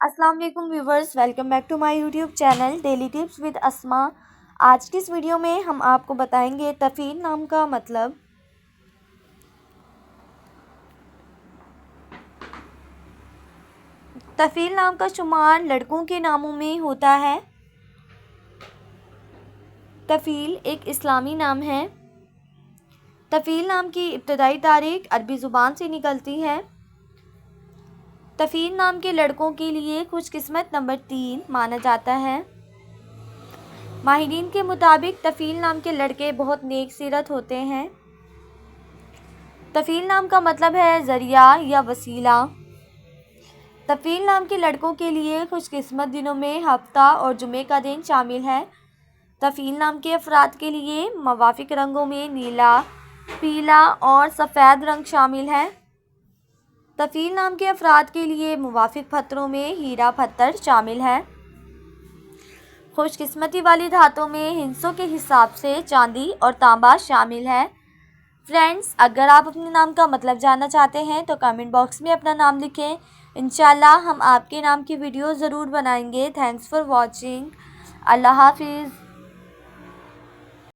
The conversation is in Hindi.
अस्सलाम वालेकुम viewers, welcome back to my YouTube channel daily tips with Asma. आज की इस वीडियो में हम आपको बताएंगे तफ़ील नाम का मतलब। तफ़ील नाम का शुमार लड़कों के नामों में होता है। तफ़ील एक इस्लामी नाम है। तफ़ील नाम की इब्तदाई तारीख अरबी ज़ुबान से निकलती है। तफ़ील नाम के लड़कों के लिए खुशकिस्मत नंबर 3 माना जाता है। माहिरीन के मुताबिक तफ़ील नाम के लड़के बहुत नेक सीरत होते हैं। तफ़ील नाम का मतलब है ज़रिया या वसीला। तफ़ील नाम के लड़कों के लिए खुशकिस्मत दिनों में हफ्ता और जुमे का दिन शामिल है। तफ़ील नाम के अफराद के लिए मुवाफ़िक रंगों में नीला, पीला और सफ़ेद रंग शामिल है। तफ़ील नाम के अफराद के लिए मुवाफ़िक पत्थरों में हीरा पत्थर शामिल है। खुशकिस्मती वाली धातों में हिस्सों के हिसाब से चांदी और तांबा शामिल है। फ्रेंड्स, अगर आप अपने नाम का मतलब जानना चाहते हैं तो कमेंट बॉक्स में अपना नाम लिखें। इंशाल्लाह हम आपके नाम की वीडियो ज़रूर बनाएंगे। Thanks for watching. अल्लाह हाफिज़।